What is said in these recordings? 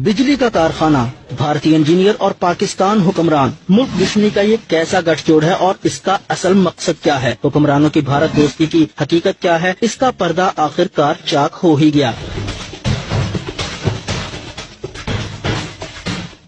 बिजली का कारखाना, भारतीय इंजीनियर और पाकिस्तान हुक्मरान, मुल्क दुश्मनी का ये कैसा गठजोड़ है और इसका असल मकसद क्या है? हुक्मरानों की भारत दोस्ती की हकीकत क्या है? इसका पर्दा आखिरकार चाक हो ही गया।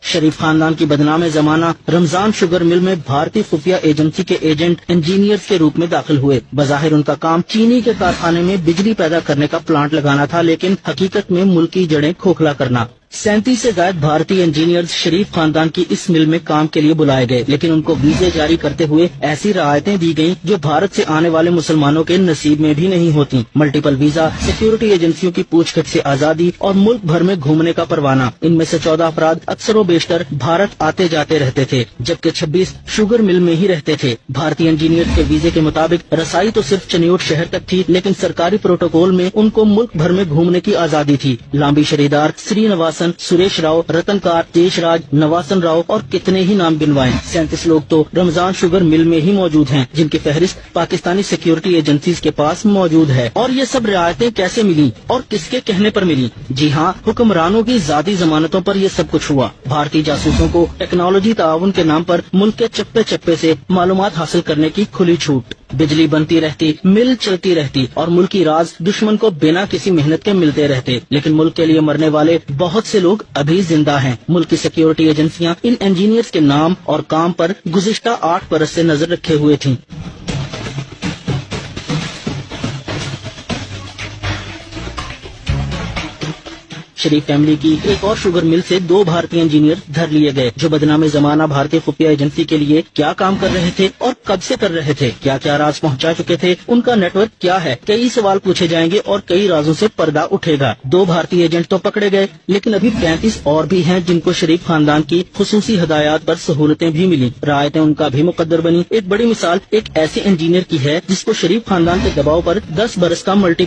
शरीफ खानदान की बदनाम जमाना रमजान शुगर मिल में भारतीय खुफिया एजेंसी के एजेंट इंजीनियर्स के रूप में दाखिल हुए। बज़ाहिर उनका काम चीनी के कारखाने में बिजली पैदा करने का प्लांट लगाना था, लेकिन हकीकत में मुल्क की जड़ें खोखला करना। 37 से ज्यादा भारतीय इंजीनियर्स शरीफ खानदान की इस मिल में काम के लिए बुलाए गए, लेकिन उनको वीजे जारी करते हुए ऐसी रियायतें दी गईं जो भारत से आने वाले मुसलमानों के नसीब में भी नहीं होती। मल्टीपल वीजा, सिक्योरिटी एजेंसियों की पूछताछ से आजादी और मुल्क भर में घूमने का परवाना। इनमें से 14 अफराद अक्सर व बेशतर भारत आते जाते रहते थे, जबकि 26 शुगर मिल में ही रहते थे। भारतीय इंजीनियर के वीजे के मुताबिक रसाई तो सिर्फ चनियोट शहर तक थी, लेकिन सरकारी प्रोटोकॉल में उनको मुल्क भर में घूमने की आजादी थी। लांबी शरीदार, श्रीनिवासन, सुरेश राव, रतनकार, देशराज, नवासन राव और कितने ही नाम गिनवाएं। 37 लोग तो रमजान शुगर मिल में ही मौजूद हैं, जिनकी फहरिस्त पाकिस्तानी सिक्योरिटी एजेंसीज के पास मौजूद है। और ये सब रियायतें कैसे मिली और किसके कहने पर मिली? जी हाँ, हुक्मरानों की जाती जमानतों पर ये सब कुछ हुआ। भारतीय जासूसों को टेक्नोलॉजी ताउन के नाम पर मुल्क के चप्पे चप्पे से मालूमात हासिल करने की खुली छूट। बिजली बनती रहती, मिल चलती रहती और मुल्की राज दुश्मन को बिना किसी मेहनत के मिलते रहते, लेकिन मुल्क के लिए मरने वाले बहुत से लोग अभी जिंदा हैं। मुल्क की सिक्योरिटी एजेंसियां इन इंजीनियर्स के नाम और काम पर गुज़िश्ता 8 बरस से नजर रखे हुए थीं। शरीफ फैमिली की एक और शुगर मिल से 2 भारतीय इंजीनियर धर लिए गए, जो बदनाम जमाना भारतीय खुफिया एजेंसी के लिए क्या काम कर रहे थे और कब से कर रहे थे, क्या क्या राज पहुंचा चुके थे, उनका नेटवर्क क्या है। कई सवाल पूछे जाएंगे और कई राजों से पर्दा उठेगा। 2 भारतीय एजेंट तो पकड़े गए, लेकिन अभी 35 और भी हैं जिनको शरीफ खानदान की खुसूसी हदायत पर सहूलतें भी मिली। रायतें उनका भी मुकद्दर बनी। एक बड़ी मिसाल एक ऐसे इंजीनियर की है जिसको शरीफ खानदान के दबाव पर 10 बरस का मल्टी